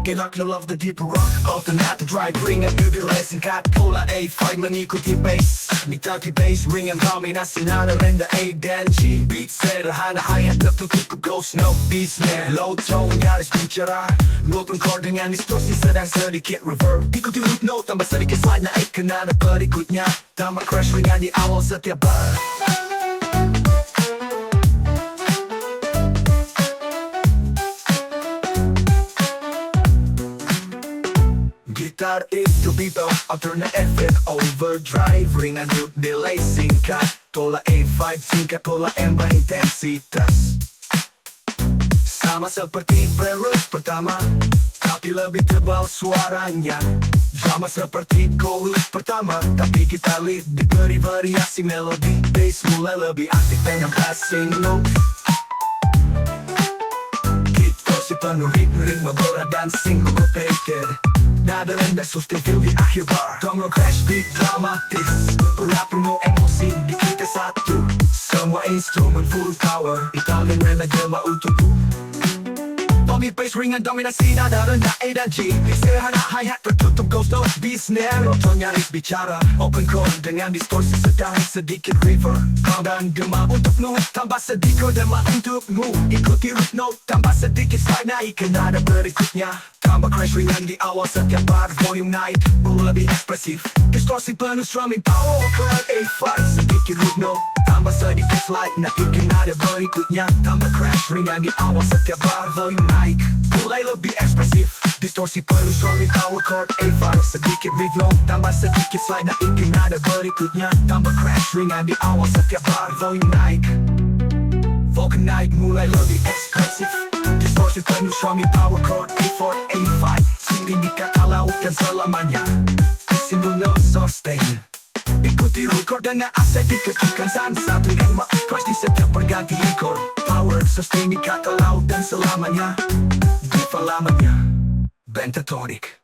Gelak no love the deep rock Alternate drive ring and turbulence singkat pola A5 mengikuti bass Nikmati bass ring yang dominasi nada renda A dan G Beat sederhana hi-hat tertutup ke ghost note beat snare Low tone nyaris bicara Notun chord dengan distorsi sedang sedikit reverb Ikuti root note tambah sedikit slide naik ke nada berikutnya Tambah crash ringan di awal setiap bar Gitar itu bebop, alternate effect, overdrive, ringan root delay singkat Tola A5 singkat, pola M intensitas Sama seperti pre-root pertama, tapi lebih tebal suaranya Drama seperti chorus pertama, tapi kita lead diberi variasi melodi Bass mulai lebih aktif dengan passing note Kita si penuh ritme berat dan syncopated Nada rendah sustainable di akhir bar Dongeng crash beat dramatis Berat penuh emosi di kita satu Semua instrumen full power Italian rendah jelma untuk Tommy bass ringan dominasi nada rendah A dan G Sederhana hi-hat tertutup ghost note beat snare Rotor nyaris bicara Open chord dengan distorsi sedang sedikit reverb Kau dan gema untuk note tambah sedikit dema untukmu Ikuti root note tambah sedikit slide naik ke nada berikutnya Tambah crash ringan di awal setiap bar volume naik lebih ekspresif Distorsi penuh strumming power chord A5 sedikit root note tambah sedikit slide naik ke nada berikutnya Tambah crash ringan di awal setiap bar volume naik mulai lebih ekspresif Distorsi penuh strumming power chord A5 sedikit beat long tambah sedikit slide naik ke nada berikutnya Tambah crash ringan di awal setiap bar volume naik Vocal naik mulai lebih ekspresif Distorsi penuh strumming power chord A4, A5 Sini di kata laut dan selamanya Simbol no sustain Ikuti record dengan aset diketikkan satu ritme Crash di setiap perganti record Power sustain di kata laut dan selamanya Diva lamanya Pentatonic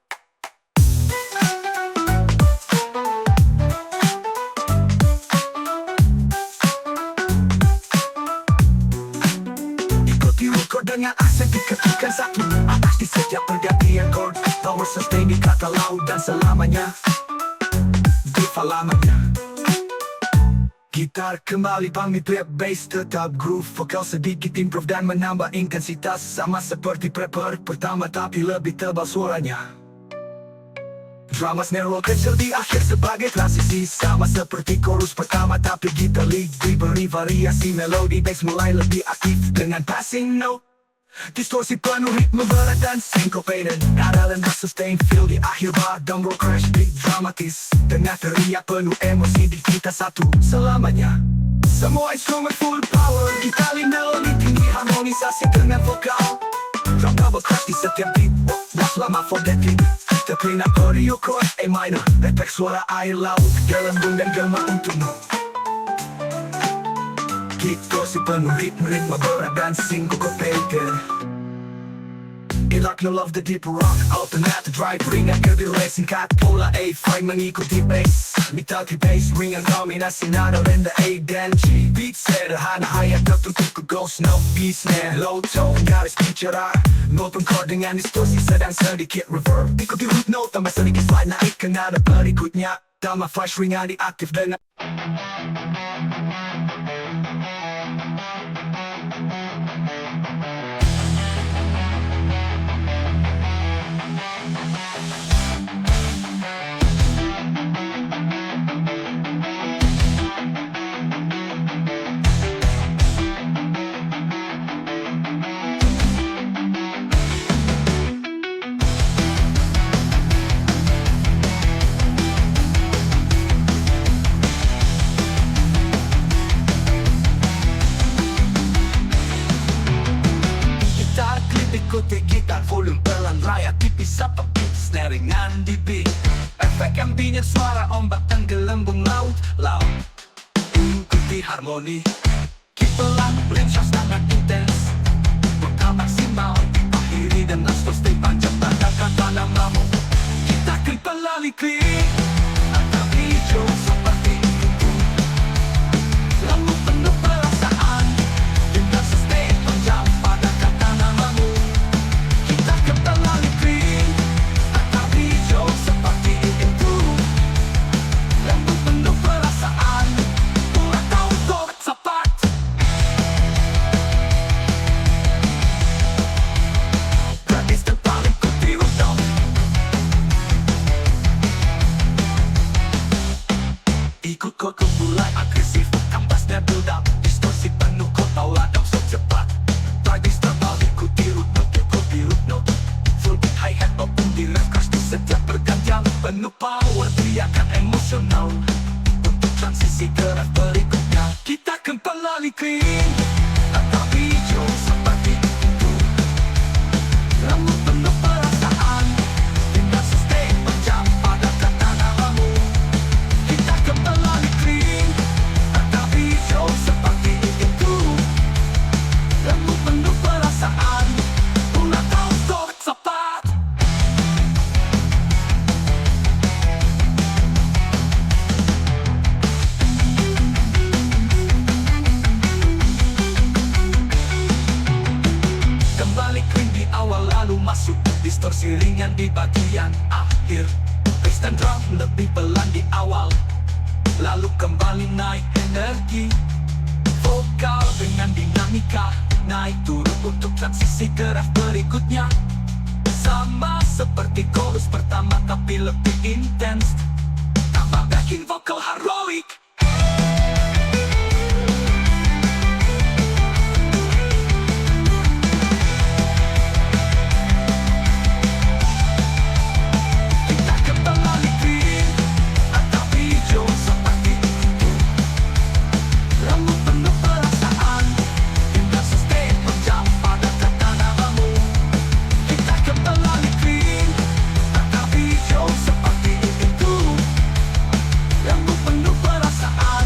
dengan aset diketikkan satu atas di setiap pergantian chord Power sustain di kata laut dan selamanya Diva lamanya Gitar kembali panggil trap bass tetap groove Vokal sedikit improve dan menambah intensitas Sama seperti prepper pertama tapi lebih tebal suaranya Drama snare roll kecil di akhir sebagai transisi Sama seperti chorus pertama tapi gitar lead diberi variasi melodi bass mulai lebih aktif dengan passing note Distorsi penuh ritme berat dan syncopated Nada rendah sustain feel di akhir bar Drum roll crash beat dramatis Dengan teriak penuh emosi di kita satu selamanya Semua instrumen full power Gitar melodi tinggi harmonisasi dengan vokal Drum double crash di setiap beat Was lama for that beat Terkena choreo chord A minor Efek suara air laut Gelembung dan gema untukmu Distorsi penuh ritme berat dan syncopated Gelak no love the deep rock Alternate drive ringan kedelai singkat pola A5 mengikuti bass Nikmati bass ringan dominasi nada rendah A dan G Beat sederhana hi-hat tertutup ke ghost note beat snare Low tone nyaris bicara Notun chord dengan distorsi sedang sedikit reverb Ikuti root note tambah sedikit slide naik ke nada berikutnya Tambah flash ringan diaktif dengan Ikuti gitar volume pelan raya tipis apa beat snare ringan di beat Efek ambient suara ombak dan gelembung laut Ikuti harmoni Keep pelan blend shots sangat intens Vokal maksimal diakhiri dengan sustain panjang pada kata namamu Kita klik pelali klik Atau hijau seperti itu Lalu penuh perasaan Dengan sustain panjang pada kata namamu Kita klik pelali klik Ikut kota mulai agresif, kampasnya build up, distorsi penuh kota ladang sok cepat. Tragis terbalik ikuti rutno, ikuti rutno. Full beat hi-hat maupun di ref crash di setiap pergantian. Penuh power, teriakan emosional. Untuk transisi ke ref berikutnya, kita kembali clean atau hijau seperti itu. Rambut penuh perasaan, dengan sustain pecah pada kata namamu. Kita kembali clean atau hijau seperti itu. Rambut penuh perasaan, ulang tahun sok cepat. Kembali clean di awal lalu masuk distorsi ringan di bagian akhir. Bass dan drum lebih pelan di awal, lalu kembali naik energi. Vokal dengan dinamika naik turun untuk transisi ke ref berikutnya. Sama seperti chorus pertama tapi lebih intens, tambah backing vokal heroic. Kita kembali clean atau hijau seperti itu. Rambut penuh perasaan, dengan sustain pecah pada kata namamu. Kita kembali clean atau hijau seperti itu. Rambut penuh perasaan,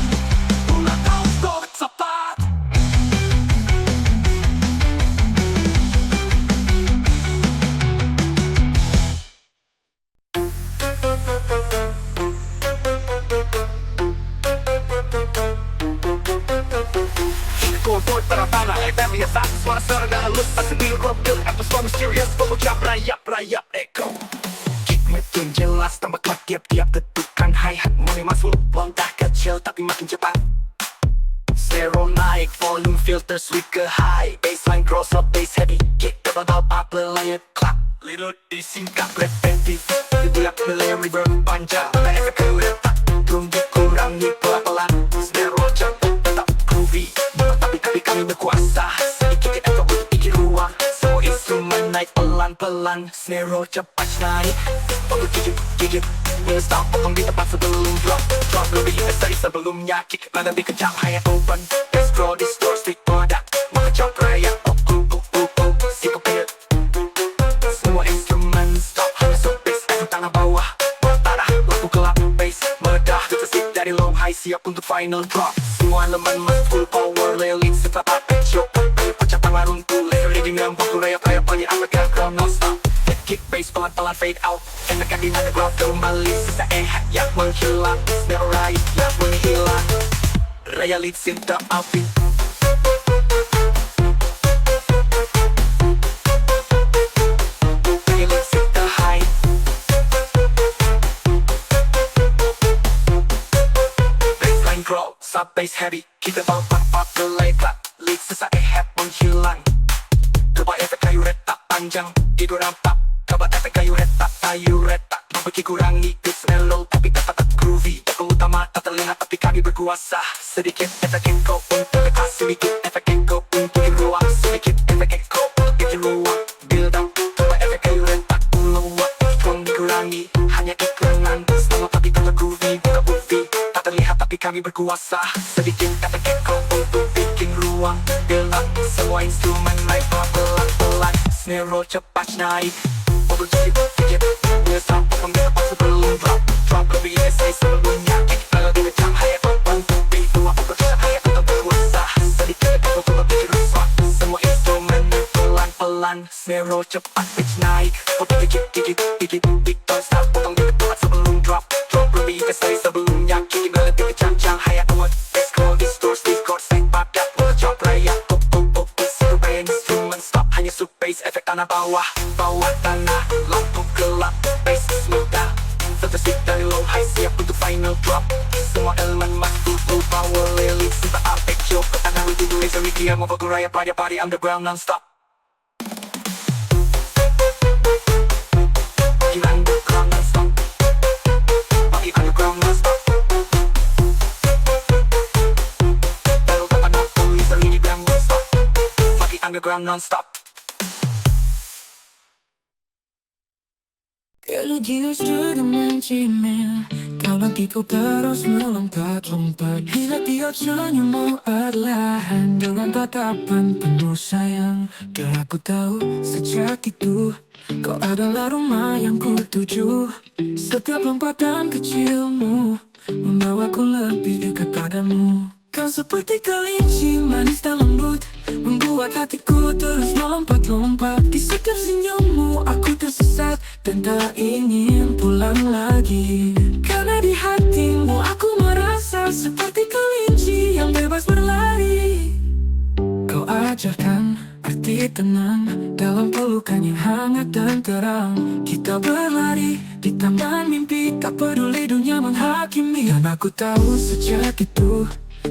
ulang tahun sok cepat. Boy para tanah, FM ya satu suara serak dan halus. Sambil rockil, atmosfer misterius, pengucap rayap echo. Kick makin jelas, tambah kuat tiap-tiap detukan hi-hat. Mulai masuk, lontar kecil tapi makin cepat. Stereo naik, volume filter sweep ke high. Bassline cross up, bass heavy. Kick double up, upper layer clap. Little disingkat, repetitif. Dibulat layer reverb panjang. Efek keretak, drum dikurangi pelan-pelan. Stereo jatuh, tetap groovy. Tapi kami berkuasa, sedikit effort untuk bikin ruang. Semua instrumen naik pelan-pelan, snare cepat naik. Fokus gigit, stop potong di tempat sebelum drop. Drop lebih dari sebelumnya, kick lebih kencang, hi-hat open. Bass draw, distort, stick product, mengecap raya, syncopate. Semua instrumen stop, hanya bass, efek tanah bawah. Bertarah, lagu gelap, bass, meledah. Deteksi dari low high, siap untuk final drop. Semua elemen masuk full power, layer lead serta puppet show. Pecah tangan runtuh, layer leading dengan waktu rayap banyak underground non-stop. Kick bass pelan-pelan fade out, enakan di underground kembali. Sisa hat yang menghilang, snare ride yang menghilang. Raya lead synth api. Raya lead synth high. Bassline grow, sub bass heavy. Kita bawa pop delay clap. Lead sisa hat menghilang. Coba efek kayu retak panjang, tidur rampak. Coba efek kayu retak, Membuat kurangi beats mellow tapi tetap groovy. Tekung utama tak terlihat tapi kami berkuasa. Sedikit efek echo untuk lekas, sedikit efek echo untuk ruang. Sedikit efek echo untuk bikin ruang. Build up, coba efek kayu retak meluap. Tekung dikurangi, hanya iklangan. Slow tapi tetap groovy, bukan movie. Tak terlihat tapi kami berkuasa. Sedikit efek echo untuk bikin ruang. Build up, semua instrumen naik pelan-pelan. Snare cepat naik. Fokus gigit, stop potong di tempat sebelum drop. Drop lebih essay sebelumnya. Kick lebih kencang, hi-hat open. Beat dua fokus hi-hat tetap berkuasa. Sedikit echo untuk bikin rusak. Semua instrumen pelan-pelan. Snare cepat pitch naik. Fokus gigit, beat don't stop potong di tempat sebelum drop. Drop lebih essay sebelumnya. Kick lebih kencang, hi-hat open. Bass grow, distort, chord, sang padat. Ngecop raya, supaya instrumen stop. Hanya sub bass, efek tanah bawah tanah. Lampu gelap, bass mudah. Tertesik dari low high, siap untuk final drop. Semua elemen masuk full power, lily serta apex show. Tanah itu laser dia mau fokus raya pada party underground non-stop. Party underground non-stop. Party underground non-stop. underground non-stop. Religius juga mencimil kalau kau terus melompat-lompat. Hingga dia senyummu perlahan dengan tatapan penuh sayang. Dan aku tahu sejak itu kau adalah rumah yang ku tuju. Setiap lompatan kecilmu membawaku lebih dekat padamu. Kau seperti kelinci manis dan lembut, membuat hatiku terus melompat-lompat. Di setiap senyummu aku tersesat dan tak ingin pulang lagi. Karena di hatimu aku merasa seperti kelinci yang bebas berlari. Kau ajarkan arti tenang dalam pelukan yang hangat dan terang. Kita berlari di taman mimpi, tak peduli dunia menghakimi. Dan aku tahu sejak itu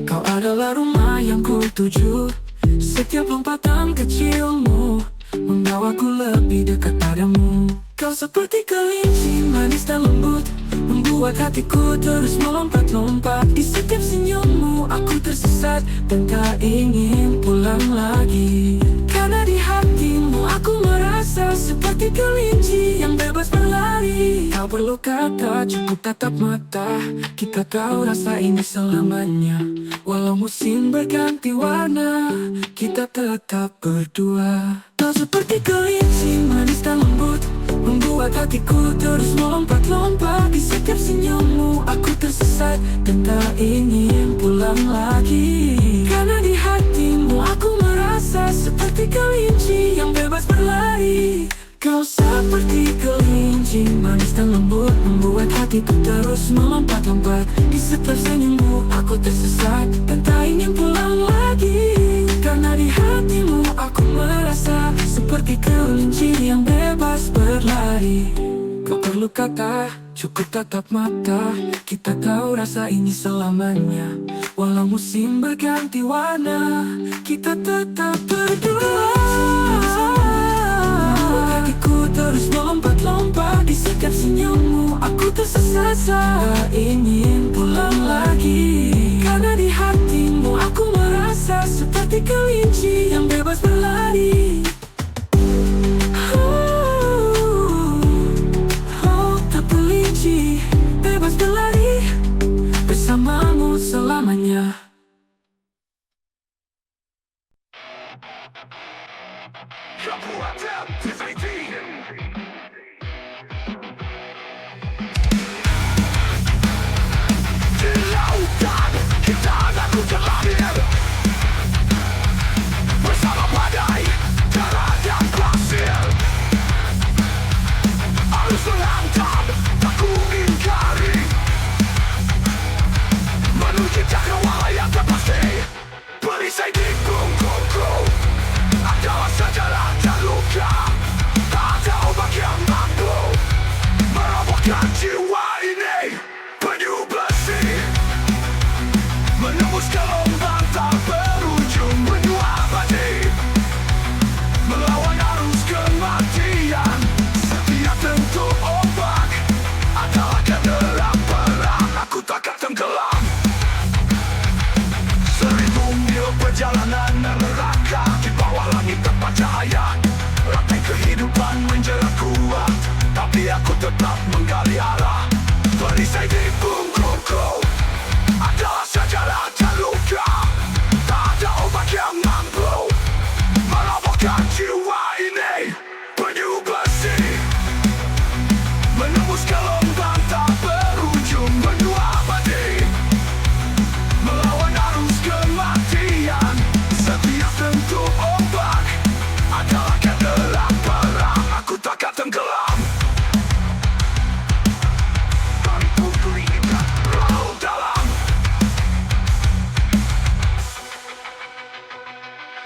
kau adalah rumah yang ku tuju. Setiap lompatan kecilmu membawaku lebih dekat padamu. Kau seperti kelinci manis dan lembut, membuat hatiku terus melompat-lompat. Di setiap senyummu aku tersesat dan tak ingin pulang lagi. Karena di hatimu aku merasa seperti kelinci yang bebas berlari. Tak perlu kata, cukup tatap mata, kita tahu rasa ini selamanya. Walau musim berganti warna, kita tetap berdua. Kau seperti kelinci manis dan lembut, membuat hatiku terus melompat-lompat. Di setiap senyummu aku tersesat dan tak ingin pulang lagi. Karena di hatimu aku merasa seperti kelinci yang bebas berlari. Kau seperti kelinci manis dan lembut, membuat hatiku terus melompat-lompat. Di setiap senyummu aku tersesat dan tak ingin pulang lagi. Karena di hatimu aku merasa seperti kelinci yang bebas berlari. Kau perlu kata, cukup tatap mata, kita tahu rasa ini selamanya. Walau musim berganti warna, kita tetap berdua. Hatiku terus melompat-lompat. Di setiap senyummu aku tersesat, tak ingin pulang lagi. Karena di hatimu aku merasa seperti kelinci yang bebas berlari. Tak kelinci bebas berlari bersamamu selamanya. Di lautan kita aku terlahir bersama badai, darah dan pasir. Arus menghantam, tak ku ingkari, menuju cakrawala yang terpasti. Perisai di punggungku adalah sejarah dan luka. Tak ada obat yang mampu merobohkan jiwa ini. Penyu besi menembus gelombang tak berujung, penyu abadi melawan arus kematian. Setiap bentuk ombak adalah kenderaan perang. Aku takkan tenggelam. 1000 mil perjalanan neraka di bawah langit tanpa cahaya. Rantai kehidupan menjerat kuat, tapi aku tetap menggali arah. Perisai di punggungku adalah sejarah dan luka. Tak ada obat yang mampu merobohkan jiwa ini. Penyu besi menembus gelombang tak berujung, penyu abadi melawan arus kematian. Setiap bentuk ombak adalah kenderaan perang. Aku takkan tenggelam. Tanpa berikat laut dalam.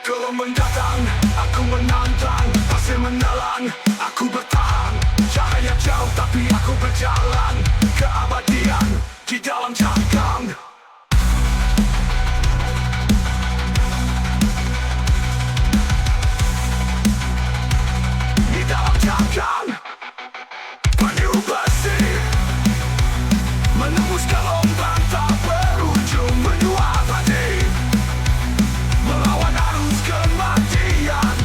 Gelombang datang, aku menantang. Pasir menelan, aku bertahan. Cahaya jauh tapi aku berjalan. Keabadian di dalam cangkang. Di dalam cangkang. Penyu besi menembus gelombang tak berujung, penyu abadi melawan arus kematian.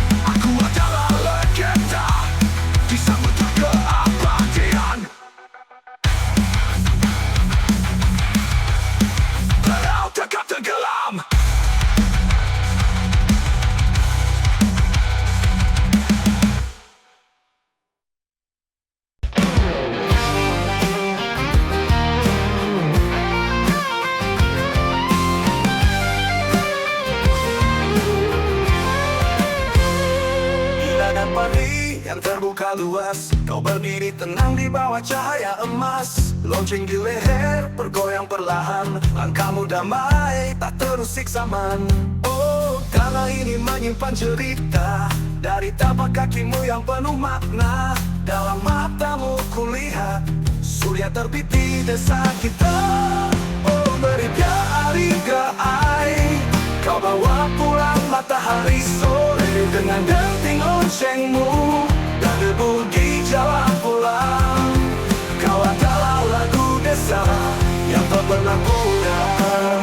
terbuka luas. Kau berdiri tenang di bawah cahaya emas. Lonceng di leher, bergoyang perlahan. Langkahmu damai, tak terusik zaman. Oh, tanah ini menyimpan cerita dari tapak kakimu yang penuh makna. Dalam matamu kulihat surya terbit di desa kita. Oh, Meripia Ariga ai, kau bawa pulang matahari sore dengan denting loncengmu dan debu di jalan pulang. Kau adalah lagu desa yang tak pernah pudar.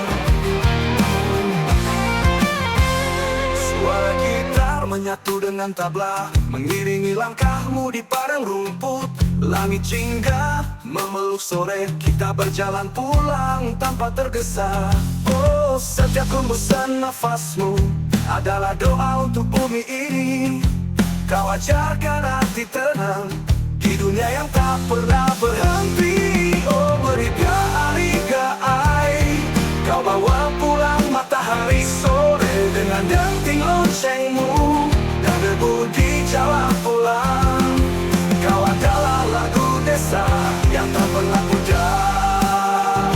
Suara gitar menyatu dengan tabla, mengiringi langkahmu di padang rumput. Langit jingga memeluk sore, kita berjalan pulang tanpa tergesa. Oh, setiap hembusan nafasmu adalah doa untuk bumi ini. Kau ajarkan hati tenang di dunia yang tak pernah berhenti. Oh, Meripia Ariga ai, kau bawa pulang matahari sore dengan denting loncengmu dan debu di jalan pulang. Kau adalah lagu desa yang tak pernah pudar.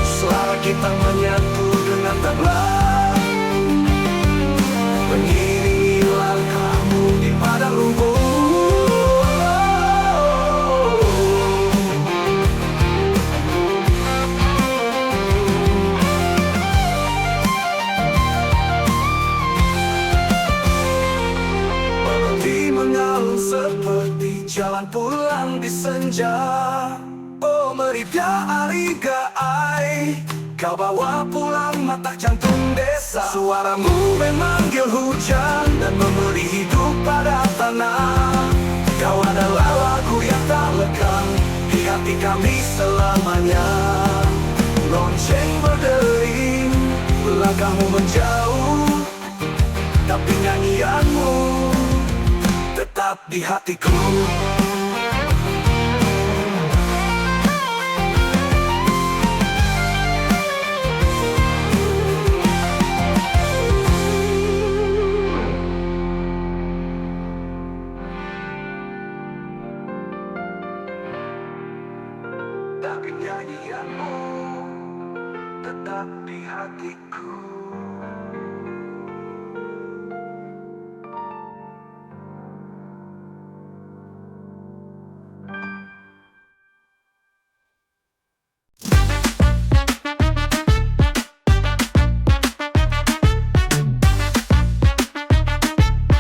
Suara kita menyatu dengan tabla, mengiringi langkahmu di padang rumput. Melodi mengalun seperti jalan pulang di senja. Oh, Meripia Ariga ai, kau bawa pulang mata jantung desa. Suaramu memanggil hujan dan memberi hidup pada tanah. Kau adalah lagu yang tak lekang di hati kami selamanya. Lonceng berdering, langkahmu menjauh, tapi nyanyianmu tetap di hatiku. Tapi nyanyianmu tetap di hatiku.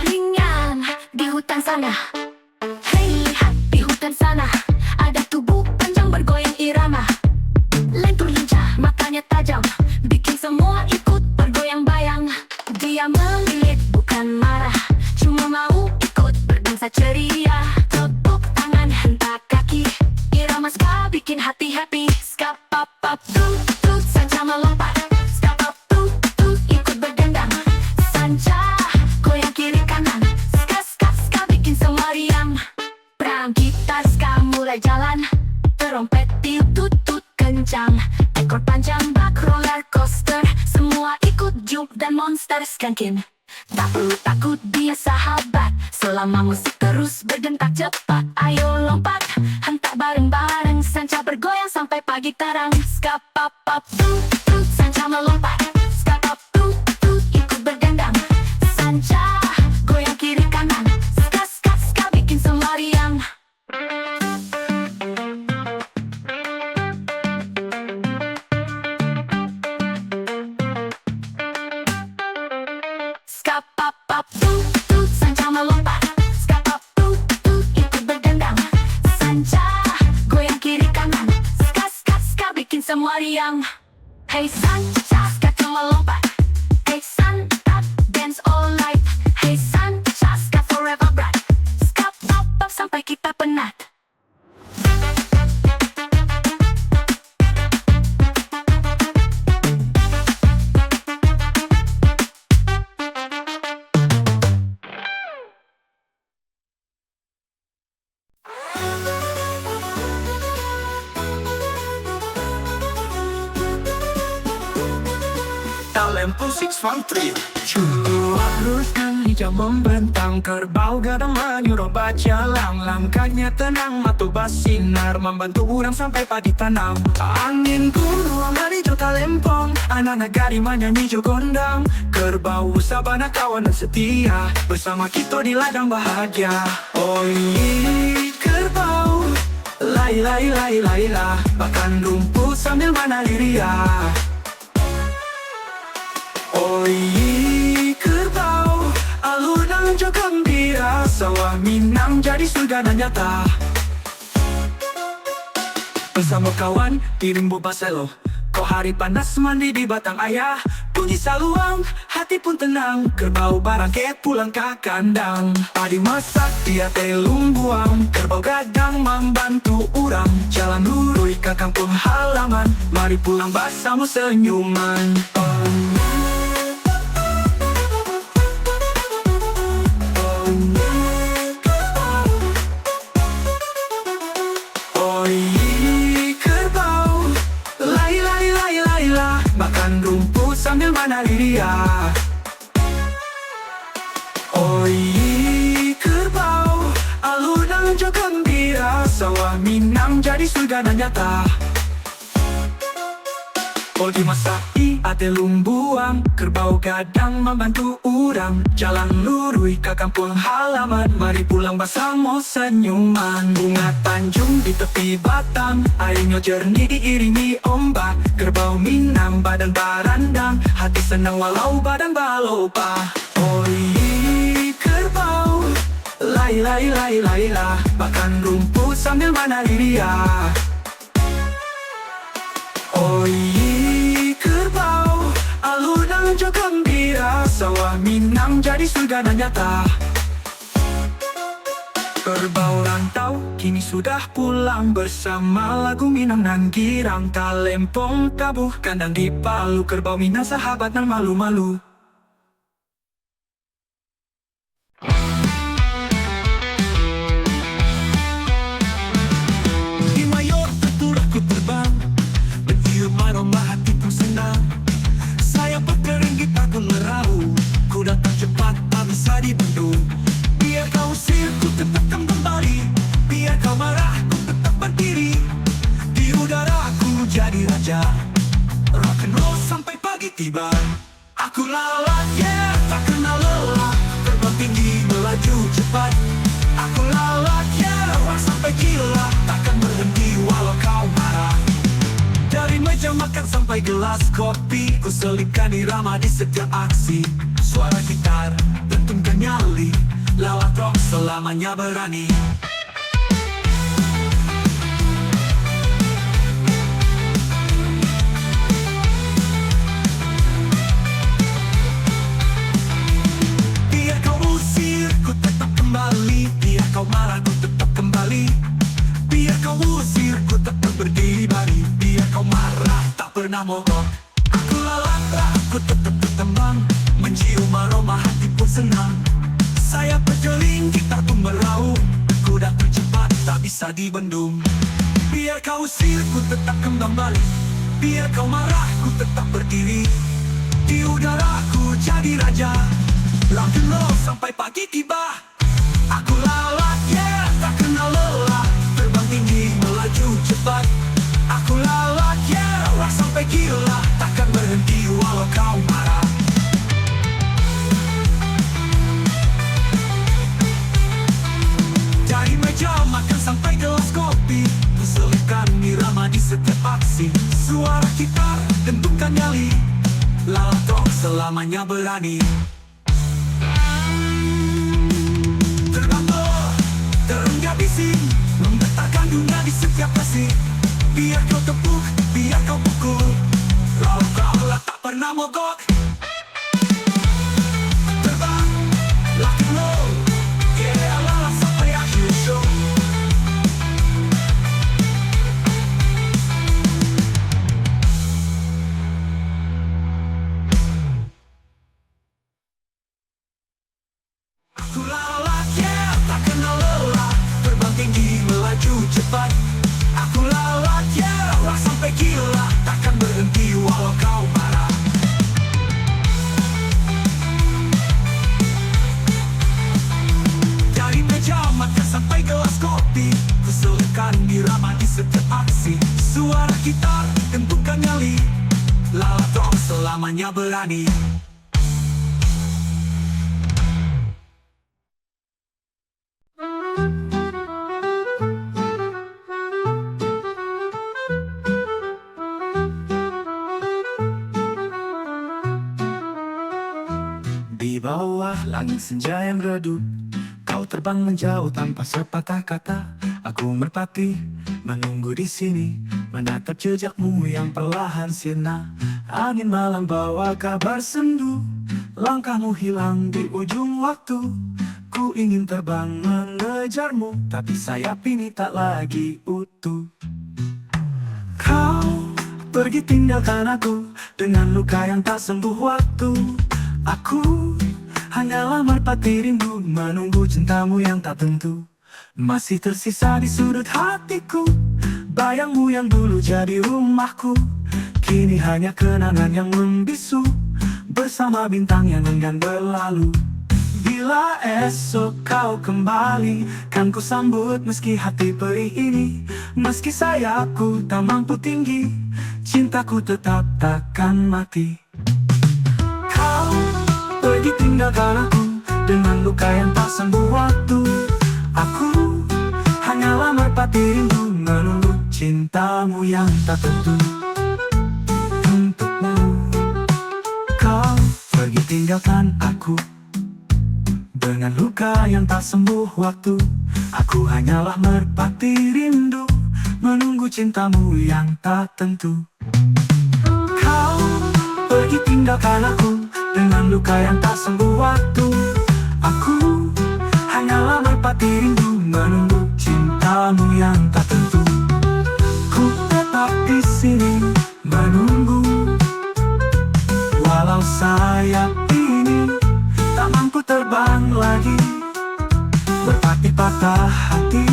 Ringan di hutan sana, hei lihat di hutan sana, ada tubuh panjang bergoyang irama. Lentur lincah, matanya tajam, bikin semua ikut bergoyang bayang. Dia melilit bukan marah, cuma mau ikut berdansa ceria. Tepuk tangan, hentak kaki, irama ska bikin hati happy. Ska pap pap tut tut, sanca melompat. Ska pap tut tut, ikut berdendang. Sanca goyang kiri kanan, ska ska ska bikin semua riang. Perang gitar ska mulai jalan, trompet tut tut kencang. Ekor panjang bak roller coaster, semua ikut juk dan monster skankin. Tak perlu takut dia sahabat, selama musik terus berdentak cepat. Ayo lompat, hentak bareng-bareng, sanca bergoyang sampai pagi tarang. Ska pap pap tut tut, sanca melompat. Ska pap tut tut, ikut berdendang. Sanca goyang kiri kanan, ska ska ska bikin semua riang. Ska pap pap tut tut, sanca melompat. Ska pap tut tut, ikut berdendang. Sanca goyang kiri kanan, ska ska ska bikin semua riang. Hey sanca, ska melompat. Hey sanca, dance all night. Hey sanca, ska forever bright. Ska pap pap sampai kita penat. Talent Musik Fun Trio. Arus dan hijau membentang, kerbau gadang menyuruh berjalan. Langkahnya tenang, mata bersinar, membantu orang sampai padi tanam. Angin gunung dari jota lempong, anak-anak gari menyanyi jogondang. Kerbau sabana kawan dan setia, bersama kita di ladang bahagia. Oi kerbau, lai lai lai lai lah, makan rumput sambil menari ria. Oi kerbau, alur dan juga gembira, sawah Minang jadi surga dan nyata. Bersama kawan di rimbu Baselo, kau hari panas mandi di batang ayah. Bunyi saluang, hati pun tenang, kerbau barangket pulang ke kandang. Padi masak dia telung buang, kerbau gadang membantu orang. Jalan lurus ke kampung halaman, mari pulang bersama senyuman. Makan rumput sambil menari ria. Oi kerbau, alur dan juga gembira, sawah Minang jadi surga dan nyata. Podi masai ate lumbuang, kerbau gadang membantu orang. Jalan lurus ke kampung halaman, mari pulang bersama senyuman. Bunga Tanjung di tepi batang, airnya jernih diiringi ombak. Kerbau Minang badan barandang, hati senang walau badan balopa. Oi kerbau, lai lai lai lai lah, makan rumput sambil menari ria. Oi kerbau, alur dan juga gembira, sawah Minang jadi surga dan nyata. Kerbau rantau kini sudah pulang, bersama lagu Minang nan girang. Talempong tabuh kandang di Palu, kerbau Minang sahabat nan malu-malu. Di Mayor terturku terbang, mencium aroma hati pun senang. Saya berkeringgit aku merau, ku datang cepat tak bisa dibendung. Biar kau usir ku tetap kembali, biar kau marah ku tetap berdiri. Di udara aku jadi raja, rock and roll sampai pagi tiba. Aku lalat yeah, tak kenal lelah, terbang tinggi melaju cepat. Aku lalat yeah, rock sampai gila, takkan berhenti walau kau marah. Dari meja makan sampai gelas kopi, ku selipkan irama di setiap aksi. Suara gitar, dentumkan nyali, lawat rock selamanya berani. Biar kau usir, ku tetap kembali. Biar kau marah, ku tetap kembali. Biar kau usir, ku tetap berdiri. Biar kau marah, tak pernah mogok. Aku lalat, aku tetap bertembang, mencium aroma hati pun senang. Saya berjeling, gitar pun meraup, kuda tercepat tak bisa dibendung. Biar kau usir, ku tetap kembali. Biar kau marah, ku tetap berdiri. Di udara ku jadi raja, rock and roll sampai pagi tiba. Aku lalat, yeah, tak kenal lelah, terbang tinggi melaju cepat. Aku lalat, yeah, rock sampai gila, takkan berhenti walau kau marah. Dari meja makan sampai gelas kopi, ku selipkan irama di setiap aksi. Suara gitar, dentumkan nyali, lalat rock selamanya berani. Terbang terenggah bising, menggetarkan dunia di setiap kasih. Biar kau tepuk, biar kau pukul, rock rock tak pernah mogok. Terbang, rock and roll, yeah, lalat sampai akhir show. Aku lalat, yeah, tak kenal lelah, terbang tinggi melaju cepat. Aku lalat, yeah, rock sampai gila, takkan berhenti walau kau marah. namanya berani. Di bawah langit senja yang redup, kau terbang menjauh tanpa sepatah kata. Aku merpati, menunggu di sini, menatap jejakmu yang perlahan sirna. Angin malam bawa kabar sendu, langkahmu hilang di ujung waktu. Ku ingin terbang mengejarmu, tapi sayap ini tak lagi utuh. Kau pergi tinggalkan aku dengan luka yang tak sembuh waktu. Aku hanyalah merpati rindu, menunggu cintamu yang tak tentu. Masih tersisa di sudut hatiku bayangmu yang dulu jadi rumahku. Kini hanya kenangan yang membisu, bersama bintang yang enggan berlalu. Bila esok kau kembali, kan ku sambut meski hati perih ini. Meski sayapku tak mampu tinggi, cintaku tetap takkan mati. Kau pergi tinggalkan aku dengan luka yang tak sembuh waktu. Aku hanyalah merpati rindu, menunggu cintamu yang tak tentu. Untukmu, kau pergi tinggalkan aku dengan luka yang tak sembuh waktu. Aku hanyalah merpati rindu, menunggu cintamu yang tak tentu. Kau pergi tinggalkan aku dengan luka yang tak sembuh waktu. Aku hanyalah merpati rindu, menunggu cintamu yang tak tentu. Ku tetap di sini menunggu, walau sayap ini tak mampu terbang lagi. Merpati patah hati,